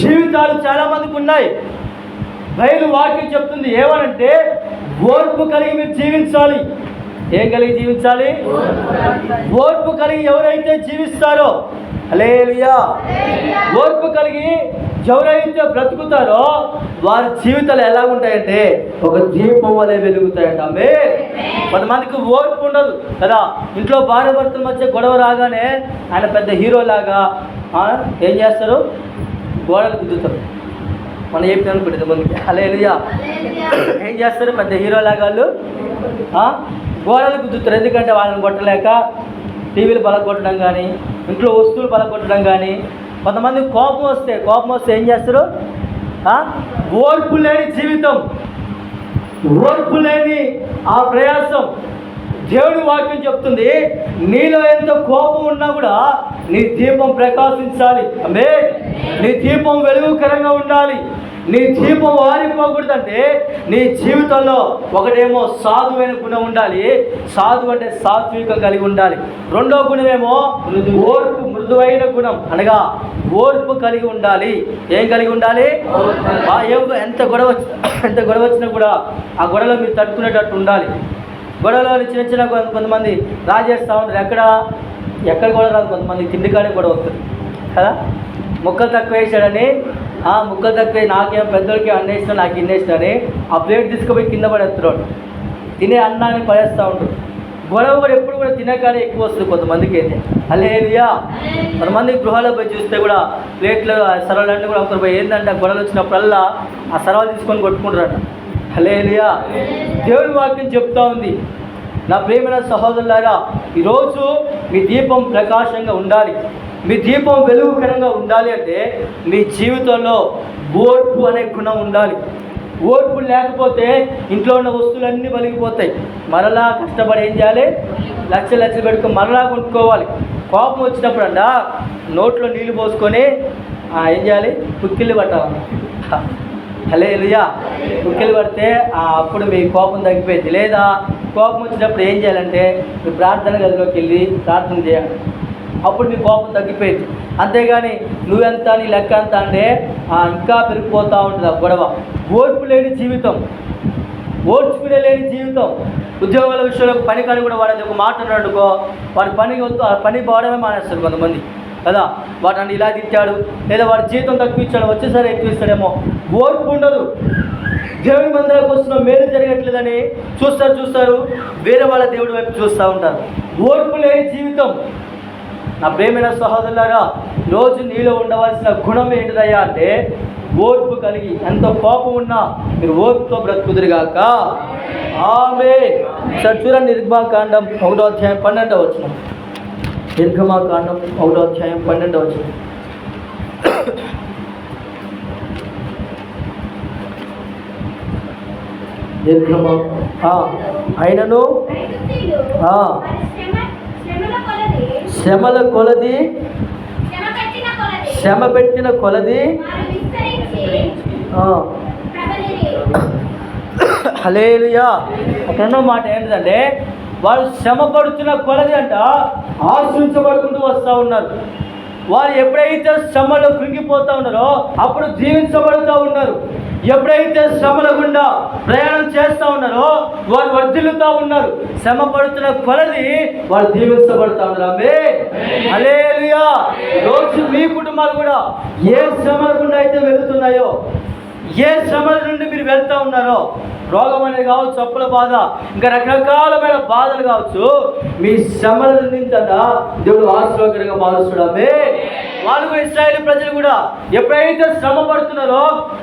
జీవితాలు చాలా మందికి ఉన్నాయి. బైబిల్ వాక్యం చెప్తుంది ఏమనంటే, ఓర్పు కలిగి మీరు జీవించాలి. ఏం కలిగి జీవించాలి? ఓర్పు కలిగి ఎవరైతే జీవిస్తారో, హల్లెలూయా, ఓర్పు కలిగి ఎవరైతే బ్రతుకుతారో వారి జీవితాలు ఎలా ఉంటాయంటే ఒక దీపం వలె వెలుగుతాయంట. ఆమేన్. కొంతమందికి ఓర్పు ఉండదు కదా. ఇంట్లో భార్య భర్తల మధ్య గొడవ రాగానే ఆయన పెద్ద హీరో లాగా ఏం చేస్తారు? గోడలు గుద్దుతారు. మనం చెప్పిన అనుకుంటుంది ముందుకి. హల్లెలూయా. ఏం చేస్తారు? పెద్ద హీరో లాగా వాళ్ళు గోడలు గుద్దుతారు. ఎందుకంటే వాళ్ళని కొట్టలేక టీవీలు బలగొట్టడం కానీ, ఇంట్లో వస్తువులు బలగొట్టడం కానీ. కొంతమంది కోపం వస్తే ఏం చేస్తారు? ఓర్పు లేని జీవితం, ఓర్పు లేని ఆ ప్రయాసం. దేవుడి వాక్యం చెప్తుంది, నీలో ఎంత కోపం ఉన్నా కూడా నీ దీపం ప్రకాశించాలి. ఆమేన్. నీ దీపం వెలుగుకరంగా ఉండాలి. నీ దీపం ఆరిపోకూడదంటే నీ జీవితంలో ఒకటేమో సాధువైన గుణం ఉండాలి. సాధు అంటే సాత్వికం కలిగి ఉండాలి. రెండో గుణమేమో ఓర్పు, మృదువైన గుణం అనగా ఓర్పు కలిగి ఉండాలి. ఏం కలిగి ఉండాలి? ఎంత గొడవ వచ్చినా కూడా ఆ గొడవలో మీరు తట్టుకునేటట్టు ఉండాలి. గొడవలో చిన్న కొంతమంది రాజేస్తూ ఉంటారు. ఎక్కడ గొడవ రాదు. కొంతమంది తిండికాడే గొడవ వస్తుంది కదా. ముక్కలు తక్కువ వేసాడని ముక్కలు తక్కువ, నాకేం పెద్దోళ్ళకి అన్నేసినా నాకు ఇన్నేసినని ఆ ప్లేట్ తీసుకుపోయి కింద పడేస్తున్నాడు. తినే అన్నాన్ని పడేస్తూ ఉంటాడు. గొడవ కూడా ఎప్పుడు కూడా తినకాడే ఎక్కువ వస్తుంది కొంతమందికి అయితే. హల్లెలూయా. కొంతమంది గృహాల్లో పోయి చూస్తే కూడా ప్లేట్లు సరవాలన్నీ కూడా ఒకరు పోయి ఏంటంటే గొడవలు వచ్చినప్పుడల్లా ఆ సరవాలు తీసుకొని కొట్టుకుంటారట. హల్లెలూయా. దేవుడి వాక్యం చెప్తా ఉంది, నా ప్రియమైన సహోదరులారా, ఈరోజు మీ దీపం ప్రకాశంగా ఉండాలి. మీ దీపం వెలుగుకరంగా ఉండాలి అంటే మీ జీవితంలో ఓర్పు అనే గుణం ఉండాలి. ఓర్పు లేకపోతే ఇంట్లో ఉన్న వస్తువులన్నీ పలిగిపోతాయి. మరలా కష్టపడి ఏం చేయాలి? లక్షలు పెట్టుకొని మరలా కొనుక్కోవాలి. కోపం వచ్చినప్పుడు నోట్లో నీళ్లు పోసుకొని ఏం చేయాలి? పుక్కిళ్ళు పట్టాలి. హల్లెలూయా. పుక్కిళ్ళు పడితే అప్పుడు మీ కోపం తగ్గిపోయింది. లేదా కోపం వచ్చినప్పుడు ఏం చేయాలంటే మీ ప్రార్థన గదిలోకి వెళ్ళి ప్రార్థన చేయాలి. అప్పుడు మీ కోపం తగ్గిపోయింది. అంతేగాని నువ్వెంత, నీ లెక్క ఎంత అంటే ఇంకా పెరిగిపోతూ ఉంటుంది ఆ గొడవ. ఓర్పు లేని జీవితం, ఓర్చుకునే లేని జీవితం. ఉద్యోగాల విషయంలో పని కానీ కూడా వాడు ఒక మాట అన్నాడుకో, వాడి పని వద్దు, ఆ పని పోవడమే మానేస్తారు కొంతమంది కదా. వాడిని ఇలా తిట్టాడు, లేదా వాడి జీతం తక్కువ ఇచ్చాడు, వచ్చేసరి ఎక్కువ ఇస్తాడేమో. ఓర్పు ఉండదు. దేవుడి మందిరానికి వస్తున్న మేలు జరగట్లేదని చూస్తారు, వేరే వాళ్ళ దేవుడి వైపు చూస్తూ ఉంటారు. ఓర్పు లేని జీవితం. నా ప్రియమైన సహోదరులారా, రోజు నీలో ఉండవలసిన గుణం ఏంటిదయ్యా అంటే ఓర్పు కలిగి. ఎంత కోపం ఉన్నా మీరు ఓర్పుతో బ్రతుకుదురుగాక. ఆమేన్. సరే చూడండి, నిర్గమాకాండం 1వ అధ్యాయం 12వ వచనం. నిర్గమాకాండం 1వ అధ్యాయం 12వ వచనం. అయినను శ్రమల కొలది శ్రమ పెట్టిన కొలది హల్లెలూయా. రెండో మాట ఏంటంటే వాళ్ళు శ్రమ పడుతున్న కొలది అంట ఆశ్రయించబడుకుంటూ వస్తూ ఉన్నారు. వారు ఎప్పుడైతే శ్రమలో కృంగిపోతూ ఉన్నారో అప్పుడు జీవించబడుతూ ఉన్నారు. ఎప్పుడైతే శ్రమల గుండా ప్రయాణం చేస్తూ ఉన్నారో వారు వర్ధిల్లుతూ ఉన్నారు. శ్రమ పడుతున్న కొలది వారు దీవించబడుతూ ఉన్నారు. ఆమేన్, హల్లెలూయా. రోజు మీ కుటుంబాలు కూడా ఏ శ్రమల గుండా అయితే వెళుతున్నాయో, ఏ శ్రమల నుండి మీరు వెళ్తూ ఉన్నారో, రోగం అనేది కావచ్చు, అప్పుల బాధ, ఇంకా రకరకాలమైన బాధలు కావచ్చు, మీ శ్రమల నుంచి దేవుడు ఆశీర్వాదకరంగా మారుస్తున్నామే. వాళ్ళు కూడా ఇశ్రాయేలు ప్రజలు కూడా ఎప్పుడైతే శ్రమ పడుతున్నారో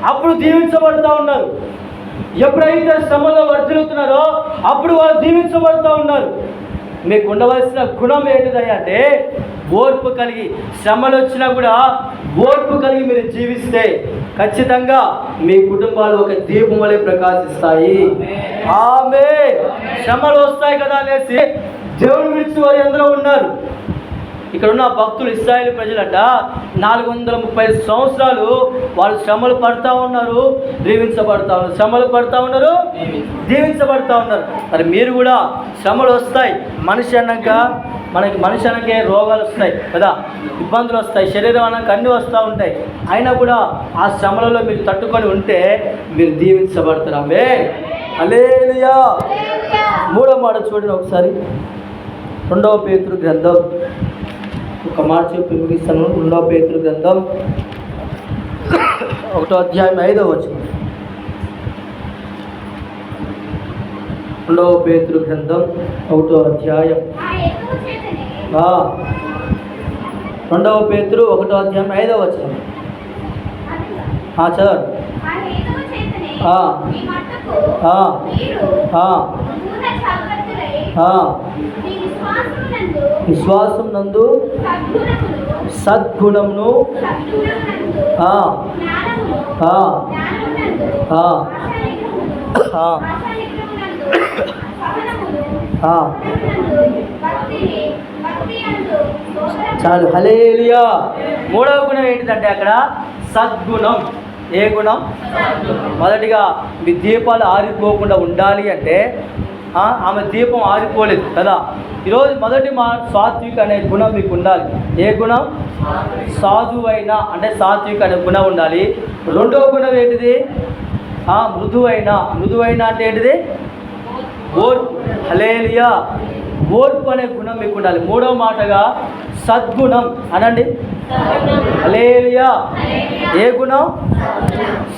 అప్పుడు దీవించబడుతూ ఉన్నారు. ఎప్పుడైతే శ్రమలో వర్ధిల్లుతున్నారో అప్పుడు వాళ్ళు దీవించబడుతూ ఉన్నారు. మీకు ఉండవలసిన గుణం ఏంటిదయ్యా అంటే ఓర్పు కలిగి, శ్రమలు వచ్చినా కూడా ఓర్పు కలిగి మీరు జీవిస్తే ఖచ్చితంగా మీ కుటుంబాలు ఒక దీపం వలె ప్రకాశిస్తాయి. ఆమేన్. శ్రమలు వస్తాయి కదా అనేసి దేవుని విడిచి వారు ఎందరో ఉన్నారు. ఇక్కడ ఉన్న భక్తులు ఇశ్రాయేలు ప్రజలంట 430 సంవత్సరాలు వాళ్ళు శ్రమలు పడతా ఉన్నారు, దీవించబడతా ఉన్నారు. శ్రమలు పడతా ఉన్నారు, దీవించబడతా ఉన్నారు. మరి మీరు కూడా శ్రమలు వస్తాయి. మనిషి అన్నాకే రోగాలు వస్తాయి కదా, ఇబ్బందులు వస్తాయి, శరీరం అన్నాక అన్నీ వస్తూ ఉంటాయి. అయినా కూడా ఆ శ్రమలలో మీరు తట్టుకొని ఉంటే మీరు దీవించబడతారు. ఆమేన్, హల్లెలూయా. మూడో మాట చూడండి ఒకసారి, 2వ పేతురు గ్రంథం. ఒక మాట చెప్పి ముగిస్తాను. 2వ పేతురు గ్రంథం 1వ అధ్యాయం 5వ వచనం. 2వ పేతురు గ్రంథం 1వ అధ్యాయం 2వ పేతురు 1వ అధ్యాయం 5వ వచనం. చదవండి. విశ్వాసం నందు సద్గుణమును చాలు, హల్లెలూయా. మూడవ గుణం ఏంటిదంటే అక్కడ సద్గుణం. ఏ గుణం? మొదటిగా మీ దీపాలు ఆరిపోకుండా ఉండాలి అంటే ఆమె దీపం ఆరిపోలేదు కదా. ఈరోజు మొదటి సాత్విక అనే గుణం మీకు ఉండాలి. ఏ గుణం? సాధువైన అంటే సాత్విక అనే గుణం ఉండాలి. రెండవ గుణం ఏంటిది? మృదువైన అంటే ఏంటిది? ఓర్పు. హల్లెలూయా. ఓర్పు అనే గుణం మీకు ఉండాలి. మూడవ మాటగా సద్గుణం అనండి. హల్లెలూయా. ఏ గుణం?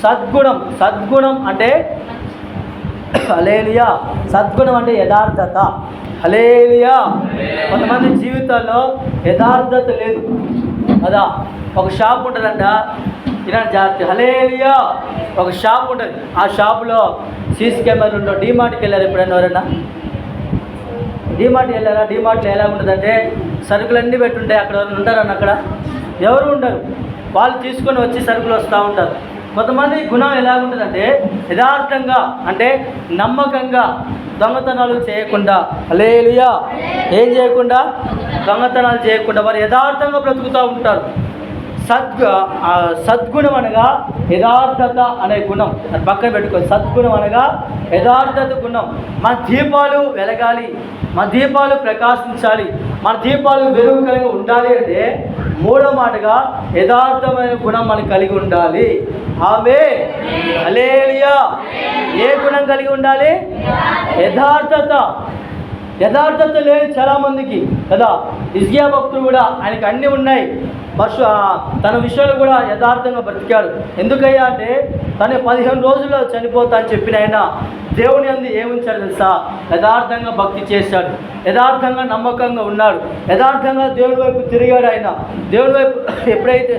సద్గుణం. సద్గుణం అంటే హల్లెలూయా. సద్గుణం అంటే యథార్థత. హల్లెలూయా. కొంతమంది జీవితాల్లో యథార్థత లేదు కదా. ఒక షాప్ ఉంటుందంట, ఇలాంటి జాగ్రత్త. హల్లెలూయా. ఒక షాప్ ఉంటుంది, ఆ షాపులో సీసీ కెమెరాలు ఉండవు. డీమార్ట్కి వెళ్ళారు ఎప్పుడైనా ఎవరైనా? డీమార్ట్కి వెళ్ళారా? డీమార్ట్లో ఎలా ఉంటుందంటే సరుకులన్నీ పెట్టుంటాయి. అక్కడ ఎవరైనా ఉంటారని? అక్కడ ఎవరు ఉండరు. వాళ్ళు తీసుకొని వచ్చి సరుకులు వస్తూ ఉంటారు. కొంతమంది గుణం ఎలాగుంటుందంటే యథార్థంగా అంటే నమ్మకంగా, దొంగతనాలు చేయకుండా, హల్లెలూయా, ఏం చేయకుండా, దొంగతనాలు చేయకుండా వారు యథార్థంగా బ్రతుకుతూ ఉంటారు. సద్గుణం అనగా యథార్థత అనే గుణం. అది పక్కన పెట్టుకోవాలి. సద్గుణం అనగా యథార్థత గుణం. మన దీపాలు వెలగాలి, మన దీపాలు ప్రకాశించాలి, మన దీపాలు వెలుగు కలిగి ఉండాలి అంటే మూడో మాటగా యథార్థమైన గుణం మనకు కలిగి ఉండాలి. ఆమేన్, హల్లెలూయా. ఏ గుణం కలిగి ఉండాలి? యథార్థత. యథార్థత లేని చాలామందికి కదా. హిజ్కియా భక్తుడు కూడా ఆయనకి అన్నీ ఉన్నాయి, తన విషయాలు కూడా యథార్థంగా బ్రతికాడు. ఎందుకయ్యా అంటే తను 15 రోజుల్లో చనిపోతా అని చెప్పిన ఆయన దేవుని అందు ఏముంచాడు తెలుసా? యథార్థంగా భక్తి చేశాడు, యథార్థంగా నమ్మకంగా ఉన్నాడు, యథార్థంగా దేవుని వైపు తిరిగాడు. ఆయన దేవుని వైపు ఎప్పుడైతే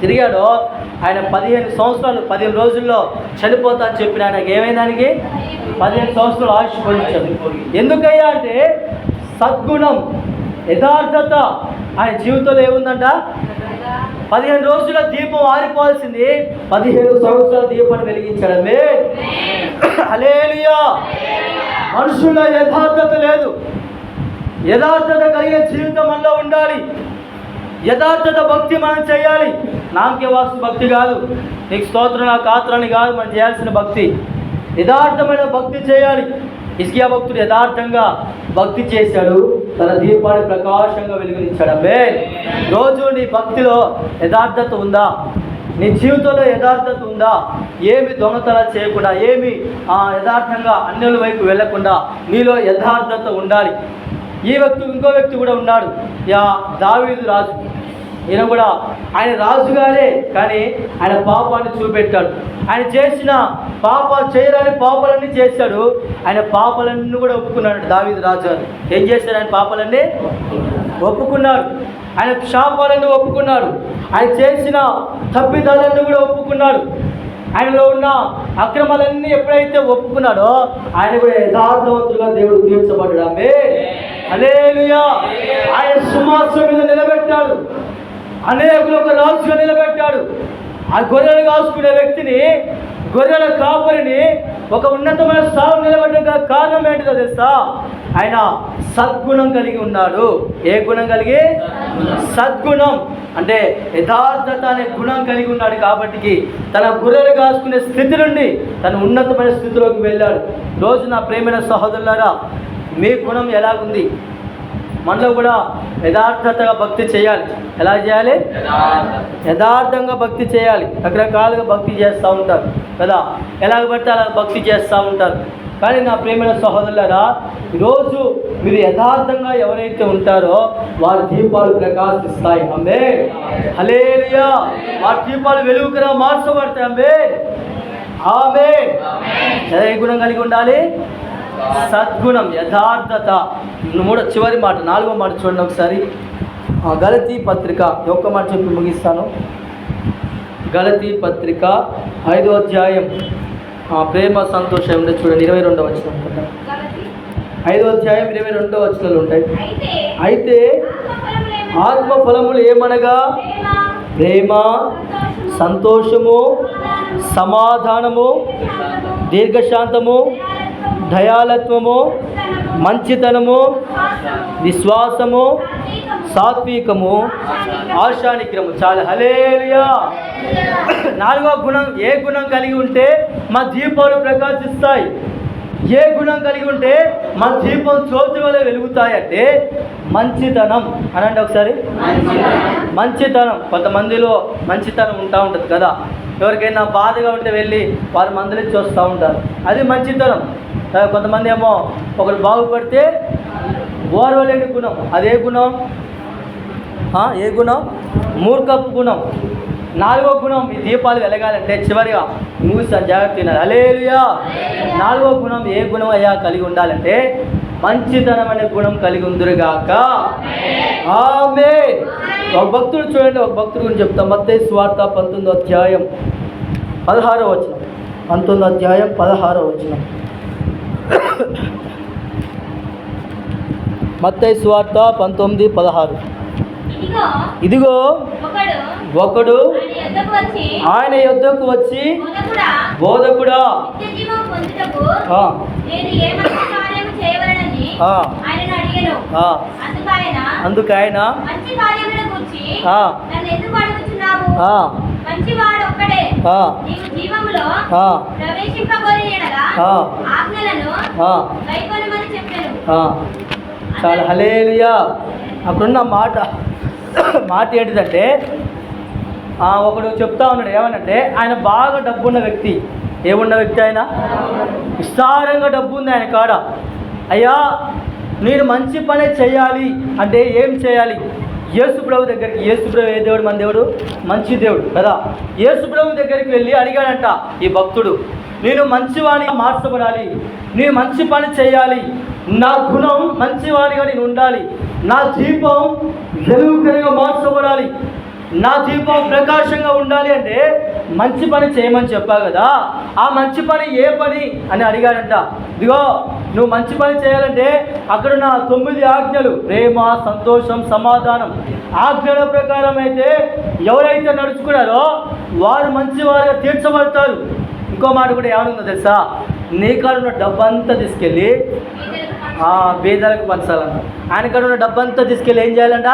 తిరిగాడో ఆయన 15 సంవత్సరాలు 15 రోజుల్లో చనిపోతా అని చెప్పిన ఆయనకి ఏమైంది? దానికి 15 సంవత్సరాలు ఆయుష్ పొందించాడు. ఎందుకయ్యా అంటే సద్గుణం, యథార్థత ఆయన జీవితంలో ఏముందంట? 15 రోజుల దీపం ఆరిపోవాల్సింది 15 సంవత్సరాల దీపాన్ని వెలిగించడమే. హల్లెలూయా. మనుషుల్లో యథార్థత లేదు, యథార్థత కలిగిన జీవితం మనలో ఉండాలి. యథార్థత భక్తి మనం చేయాలి. నాకే వాస్తు భక్తి కాదు, నీకు స్తోత్రం నా కాత్రాన్ని కాదు మనం చేయాల్సిన భక్తి. యథార్థమైన భక్తి చేయాలి. హిజ్కియా భక్తుడు యథార్థంగా భక్తి చేశాడు, తన దీపాన్ని ప్రకాశంగా వెలుగునిచ్చాడు. ఆమేన్. రోజు నీ భక్తిలో యథార్థత ఉందా? నీ జీవితంలో యథార్థత ఉందా? ఏమి దొంగతనం చేయకుండా, ఏమి యథార్థంగా అన్యుల వైపు వెళ్లకుండా నీలో యథార్థత ఉండాలి. ఈ వ్యక్తి ఇంకో వ్యక్తి కూడా ఉన్నాడు, దావీదు రాజు. ఈయన కూడా ఆయన రాజుగారే, కానీ ఆయన పాపాన్ని చూపెట్టాడు. ఆయన చేసిన పాపాలు చేయరాని పాపాలన్నీ చేశాడు. ఆయన పాపాలన్నీ కూడా ఒప్పుకున్నాడు. దావీదు రాజు గారు ఏం చేశాడు? ఆయన పాపాలన్నీ ఒప్పుకున్నాడు. ఆయన శాపాలన్నీ ఒప్పుకున్నాడు. ఆయన చేసిన తప్పిదాలన్నీ కూడా ఒప్పుకున్నాడు. ఆయనలో ఉన్న అక్రమాలన్నీ ఎప్పుడైతే ఒప్పుకున్నాడో ఆయన కూడా యథార్థవంతులుగా దేవుడు తీర్చబడ్డాడు. ఆమేన్. హల్లెలూయా. ఆయన సింహాసనం మీద నిలబెట్టాడు, అనేకులకు రాజుగా నిలబెట్టాడు. ఆ గొర్రెలు కాసుకునే వ్యక్తిని, గొర్రెల కాపరిని ఒక ఉన్నతమైన స్థానం నిలబెట్టడానికి కారణం ఏంటిదో తెలుసా? ఆయన సద్గుణం కలిగి ఉన్నాడు. ఏ గుణం కలిగి? సద్గుణం. అంటే యథార్థత అనే గుణం కలిగి ఉన్నాడు. కాబట్టి తన గొర్రెలు కాసుకునే స్థితి నుండి తన ఉన్నతమైన స్థితిలోకి వెళ్ళాడు. రోజు నా ప్రేమైన సహోదరులారా, మీ గుణం ఎలాగుంది? మనలో కూడా యథార్థతగా భక్తి చేయాలి. ఎలా చేయాలి? యథార్థంగా భక్తి చేయాలి. రకరకాలుగా భక్తి చేస్తూ ఉంటారు కదా, ఎలాగ పడితే అలా భక్తి చేస్తూ ఉంటారు. కానీ నా ప్రేమైన సహోదరులారా, ఈరోజు మీరు యథార్థంగా ఎవరైతే ఉంటారో వారి దీపాలు ప్రకాశిస్తాయి. ఆమేన్. హల్లెలూయా. వారి దీపాలు వెలుగుగా మార్చబడతాయి. ఆమేన్. ఆమేన్. ఏ గుణం కలిగి ఉండాలి? సద్గుణం, యథార్థత. చివరి మాట, 4వ మాట చూడండి ఒకసారి. గలతీ పత్రిక, ఒక్క మాట చెప్పి ముగిస్తాను. గలతీ పత్రిక 5వ అధ్యాయం ప్రేమ సంతోషం ఉండే చూడండి, 22వ వచనం. 5వ అధ్యాయం 22వ వచనాలు ఉంటాయి. అయితే ఆత్మ ఫలములు ఏమనగా ప్రేమ, సంతోషము, సమాధానము, దీర్ఘశాంతము, దయాలత్వము, మంచితనము, విశ్వాసము, సాత్వికము, ఆశానిగ్రహము. చాలా. హల్లెలూయా. 4వ గుణం, ఏ గుణం కలిగి ఉంటే మా దీపాలు ప్రకాశిస్తాయి? ఏ గుణం కలిగి ఉంటే మా దీపం జ్యోతి వలె వెలుగుతాయంటే మంచితనం. అనండి ఒకసారి. మంచితనం. కొంతమందిలో మంచితనం ఉంటుంది కదా, ఎవరికైనా బాధగా ఉంటే వెళ్ళి వారి మందులిచ్చి వస్తూ ఉంటారు, అది మంచితనం. కొంతమంది ఏమో ఒకరు బాగుపడితే ఓర్వలేని గుణం, అదే గుణం. ఏ గుణం? మూర్ఖపు గుణం. 4వ గుణం, ఈ దీపాలు వెలగాలంటే చివరిగా ముగిస్తాను, జాగ్రత్త తినాలి. హల్లెలూయా. 4వ గుణం, ఏ గుణం అయ్యా కలిగి ఉండాలంటే మంచితనం అనే గుణం కలిగి ఉందిరుగాక. ఆమేన్. ఒక భక్తుడు చూడండి, ఒక భక్తుడు గురించి చెప్తాం. మత్తయి సువార్త 19వ అధ్యాయం 16వ వచనం. 19వ అధ్యాయం 16వ వచనం. మత్తయి సువార్త 19:16. ఇదిగో ఒకడు ఆయన యొద్దకు వచ్చి, బోధకుడా, అందుకైన చాలా. హల్లెలూయా. అక్కడున్న మాట ఏంటిదంటే, ఒకడు చెప్తా ఉన్నాడు, ఏమనంటే ఆయన బాగా డబ్బున్న వ్యక్తి. ఏమున్న వ్యక్తి? ఆయన విస్తారంగా డబ్బు ఉంది ఆయన కాడ. అయ్యా, నేను మంచి పనే చేయాలి అంటే ఏం చేయాలి? యేసు ప్రభు దగ్గరికి. యేసు ప్రభు ఏ దేవుడు? మన దేవుడు మంచి దేవుడు కదా. యేసు ప్రభు దగ్గరికి వెళ్ళి అడిగాడంట ఈ భక్తుడు, నేను మంచివాడిగా మార్చబడాలి, నేను మంచి పని చేయాలి, నా గుణం మంచివాడిగా నేను ఉండాలి, నా దీపం వెలుగుగా మార్చబడాలి, నా దీపం ప్రకాశంగా ఉండాలి అంటే మంచి పని చేయమని చెప్పా కదా, ఆ మంచి పని ఏ పని అని అడిగాడంట. ఇదిగో నువ్వు మంచి పని చేయాలంటే అక్కడ నా 9 ఆజ్ఞలు, ప్రేమ, సంతోషం, సమాధానం, ఆజ్ఞల ప్రకారం అయితే ఎవరైతే నడుచుకున్నారో వారు మంచివారుగా తీర్చబడతారు. ఇంకో మాట కూడా ఏమనుందో తెలుసా? నీ కాడ ఉన్న డబ్బంతా తీసుకెళ్ళి బీదలకు పంచాలంట. ఆయన కాడ ఉన్న డబ్బంతా తీసుకెళ్ళి ఏం చేయాలంట?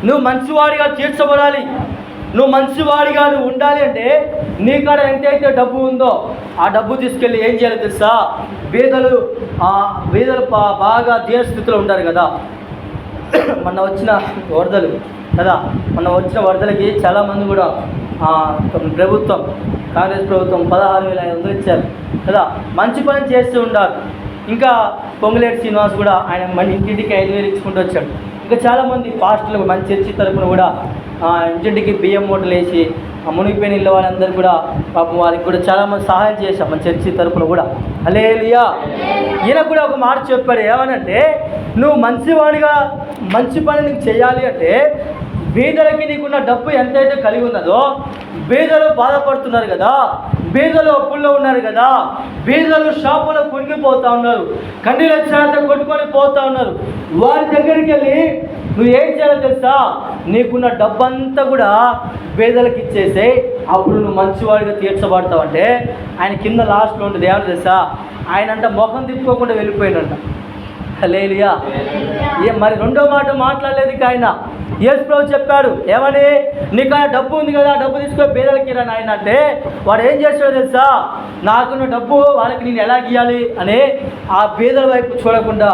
నువ్వు మంచివాడిగా తీర్చబడాలి, నువ్వు మంచివాడిగా నువ్వు ఉండాలి అంటే నీ కాడ ఎంతైతే డబ్బు ఉందో ఆ డబ్బు తీసుకెళ్ళి ఏం చేయాలో తెలుసా? బీదలు బాగా దీనస్థితిలో ఉంటారు కదా. మొన్న వచ్చిన వరదలు కదా, మొన్న వచ్చిన వరదలకి చాలామంది కూడా ప్రభుత్వం, కాంగ్రెస్ ప్రభుత్వం 16,500 ఇచ్చారు కదా. మంచి పని చేస్తూ ఉంటారు. ఇంకా పొంగులేటి శ్రీనివాస్ కూడా ఆయన మన ఇంటింటికి 5,000 ఇచ్చుకుంటూ వచ్చాడు. ఇంకా చాలామంది పాస్టర్లు మంచి చర్చి తరపున కూడా ఇంటింటికి బియ్యం మూటలు వేసి మునిగిపోయిన ఇళ్ళ వాళ్ళందరూ కూడా పాపం వారికి కూడా చాలామంది సహాయం చేశాం మన చర్చి తరపున కూడా. హల్లెలూయా. ఈయన కూడా ఒక మాట చెప్పాడు, ఏమనంటే నువ్వు మంచివాడిగా మంచి పని నీకు చేయాలి అంటే బీదలకి నీకున్న డబ్బు ఎంతైతే కలిగి ఉన్నదో, బీదలు బాధపడుతున్నారు కదా, బీదలు అప్పుల్లో ఉన్నారు కదా, బీదలు షాపులో కొనిగిపోతూ ఉన్నారు, కన్నీళ్ళ చేత కొట్టుకొని పోతూ ఉన్నారు, వారి దగ్గరికి వెళ్ళి నువ్వు ఏం చేయాలో తెలుసా? నీకున్న డబ్బంతా కూడా బీదలకు ఇచ్చేసే, అప్పుడు నువ్వు మంచివాడిగా తీర్చబడతావు అంటే. ఆయన కింద లాస్ట్లో ఉంటుంది ఏమని తెలుసా? ఆయన అంట ముఖం తిప్పుకోకుండా వెళ్ళిపోయినంట. హల్లెలూయా. మరి రెండో మాట మాట్లాడలేదు ఇక ఆయన. యేసు ప్రభువు చెప్పాడు ఏమని? నీకు డబ్బు ఉంది కదా, డబ్బు తీసుకొని పేదలకి రా నాయన అంటే వాడు ఏం చేస్తాడో తెలుసా? నాకున్న డబ్బు వాళ్ళకి నేను ఎలా గీయాలి అని ఆ పేదల వైపు చూడకుండా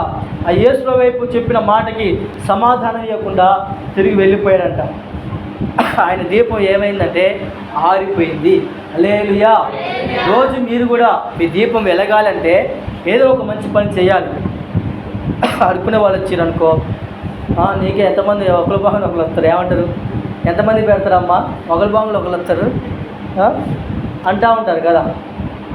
ఆ యేసు ప్రభు వైపు చెప్పిన మాటకి సమాధానం ఇవ్వకుండా తిరిగి వెళ్ళిపోయాడంట. ఆయన దీపం ఏమైందంటే ఆరిపోయింది. హల్లెలూయా. రోజు మీరు కూడా మీ దీపం వెలగాలంటే ఏదో ఒక మంచి పని చేయాలి. అడుక్కునే వాళ్ళు వచ్చారనుకో, నీకే ఎంతమంది ఒకరి భాగంలో ఒకరు వస్తారు, ఏమంటారు? ఎంతమంది పెడతారమ్మా? ఒకరి భాగంలో ఒకరు వస్తారు అంటూ ఉంటారు కదా.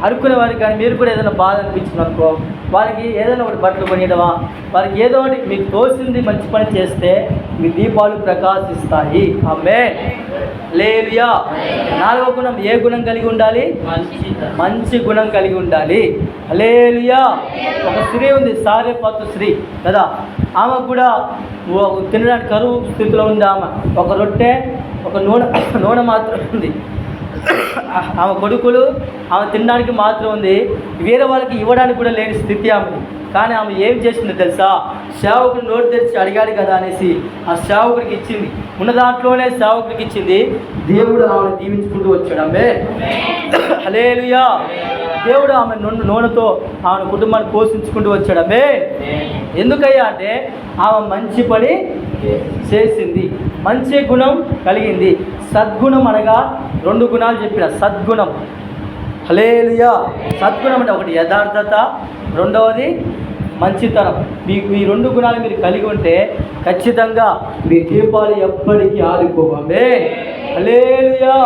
అడుక్కునే వారికి కానీ మీరు కూడా ఏదైనా బాధ అనిపించింది అనుకో, వారికి ఏదైనా ఒకటి బట్టలు కొనియడమా, వారికి ఏదో ఒకటి మీకు తోసింది మంచి పని చేస్తే మీ దీపాలు ప్రకాశిస్తాయి. ఆమేన్. హల్లెలూయా. 4వ గుణం ఏ గుణం కలిగి ఉండాలి? మంచి గుణం కలిగి ఉండాలి. హల్లెలూయా. ఒక స్త్రీ ఉంది, సారెపాతు స్త్రీ కదా. ఆమె కూడా తినడానికి కరువు స్థితిలో ఉంది. ఆమె ఒక రొట్టె, ఒక నూనె మాత్రం ఉంది. ఆమె కొడుకులు, ఆమె తినడానికి మాత్రం ఉంది, వేరే వాళ్ళకి ఇవ్వడానికి కూడా లేని స్థితి ఆమె. కానీ ఆమె ఏం చేసిందో తెలుసా? సేవకుడు నోటు తెరిచి అడిగాడు కదా అనేసి ఆ సేవకుడికి ఇచ్చింది. ఉన్న దాంట్లోనే సేవకుడికి ఇచ్చింది. దేవుడు ఆమెను దీవించుకుంటూ వచ్చాడు. ఆమె హల్లెలూయా. దేవుడు ఆమె నూనెతో ఆమె కుటుంబాన్ని పోషించుకుంటూ వచ్చాడు. ఆమె ఎందుకయ్యా అంటే ఆమె మంచి పని చేసింది, మంచి గుణం కలిగింది. సద్గుణం అనగా 2 గుణాలు చెప్పిన సద్గుణం. హల్లెలూయా. సద్గుణం అంటే ఒకటి యథార్థత, రెండవది మంచితనం. మీకు ఈ 2 గుణాలు మీరు కలిగి ఉంటే ఖచ్చితంగా మీ దీపాలు ఎప్పటికీ ఆరిపోవే. హల్లెలూయా.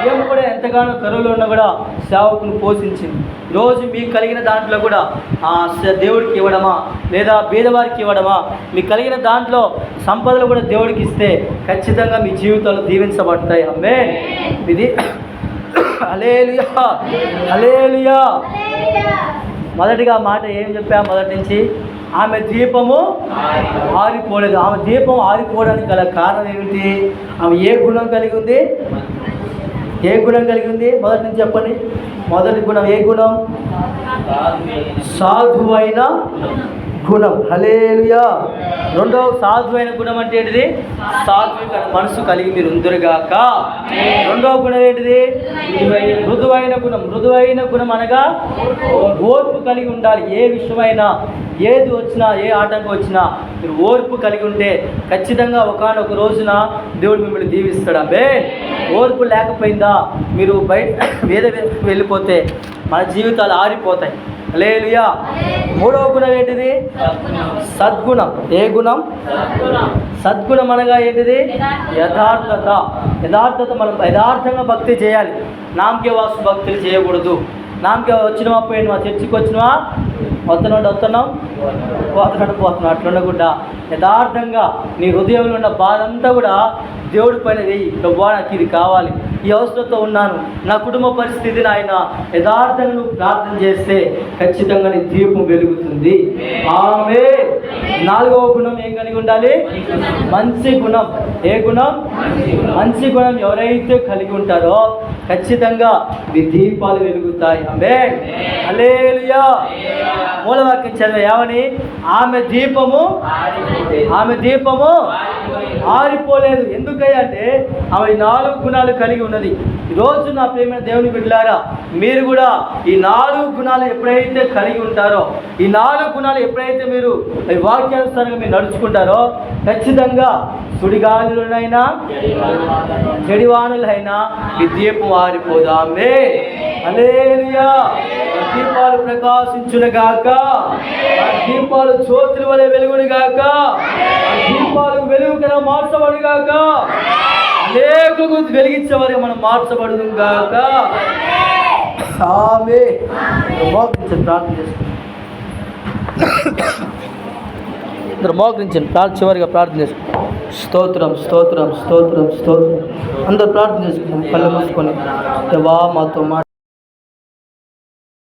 దేవుడు కూడా ఎంతగానో కరువులో ఉన్నా కూడా సేవకుని పోషించింది. రోజు మీకు కలిగిన దాంట్లో కూడా దేవుడికి ఇవ్వడమా లేదా బీదవారికి ఇవ్వడమా, మీకు కలిగిన దాంట్లో సంపదలు కూడా దేవుడికి ఇస్తే ఖచ్చితంగా మీ జీవితాలు దీవించబడతాయి. ఆమేన్. ఇది హల్లెలూయా. హల్లెలూయా. మొదటిగా మాట ఏం చెప్పా? మొదటి నుంచి ఆమె దీపము ఆరిపోలేదు. ఆమె దీపం ఆరిపోవడానికి గల కారణం ఏమిటి? ఆమె ఏ గుణం కలిగి ఉంది? ఏ గుణం కలిగి ఉంది? మొదటి నుంచి చెప్పండి. మొదటి గుణం ఏ గుణం? సాధువైన గుణం. హల్లెలూయా. రెండవ సాధువైన గుణం అంటే ఏంటిది? సాత్విక మనసు కలిగి మీరు ఉందురుగాక. రెండవ గుణం ఏంటిది? మృదువైన గుణం. మృదువైన గుణం అనగా ఓర్పు కలిగి ఉండాలి. ఏ విషయమైనా, ఏది వచ్చినా, ఏ ఆటంకం వచ్చినా మీరు ఓర్పు కలిగి ఉంటే ఖచ్చితంగా ఒకానొక రోజున దేవుడు మిమ్మల్ని దీవిస్తాడు. అబ్బే ఓర్పు లేకపోయిందా మీరు బయట వెళ్ళిపోతే మన జీవితాలు ఆరిపోతాయి. హల్లెలూయా. 3వ గుణం ఏంటిది? సద్గుణం. ఏ గుణం? సద్గుణం అనగా ఏంటిది? యథార్థత. యథార్థత. మనం యథార్థంగా భక్తి చేయాలి. నామకే వాసు భక్తులు చేయకూడదు. నామకే వచ్చినవా పోయినవా, చర్చికి వచ్చినవా వస్తున్నాం పోతున్నాం అట్లా ఉండకుండా యథార్థంగా నీ హృదయంలో ఉన్న బాధ అంతా కూడా దేవుడి పైన వేయి. ప్రభువా నాకు ఇది కావాలి, ఈ అవసరంతో ఉన్నాను, నా కుటుంబ పరిస్థితి నాయన, యథార్థంగా నువ్వు ప్రార్థన చేస్తే ఖచ్చితంగా నీ దీపం వెలుగుతుంది. ఆమేన్. 4వ గుణం ఏం కలిగి ఉండాలి? మంచి గుణం. ఏ గుణం? మంచి గుణం ఎవరైతే కలిగి ఉంటారో ఖచ్చితంగా మీ దీపాలు వెలుగుతాయి. ఆమేన్. హల్లెలూయా. మూలవాక్యం చదివే ఏమని? ఆమె దీపము ఆరిపోలేదు. ఎందుకయ్యా అంటే ఆమె 4 గుణాలు కలిగి ఉన్నది. ఈరోజు నా ప్రియమైన దేవుని బిడ్డలారా, మీరు కూడా ఈ 4 గుణాలు ఎప్పుడైతే కలిగి ఉంటారో, ఈ 4 గుణాలు ఎప్పుడైతే మీరు ఈ వాక్యానుసారంగా మీరు నడుచుకుంటారో, ఖచ్చితంగా సుడిగాలులైనా జడివానులైనా ఈ దీపం ఆరిపోదామే. హల్లెలూయా. దీపాలు ప్రకాశించునుగాక, ఆ దీపాలు జ్యోతుల వలె వెలుగునుగాక, ఆ దీపాలు వెలుగుగా మార్చబడుగాక, అనేకులకు వెలిగించేవారు మనం మార్చబడును గాక. ఆమేన్. ప్రార్థన చేసుకుంటాం. చివరిగా ప్రార్థన చేసుకుంటాం. స్తోత్రం స్తోత్రం స్తోత్రం స్తోత్రం. అందరూ ప్రార్థన చేసుకుంటాం. కళ్ళు మూసుకొని దేవా మాతో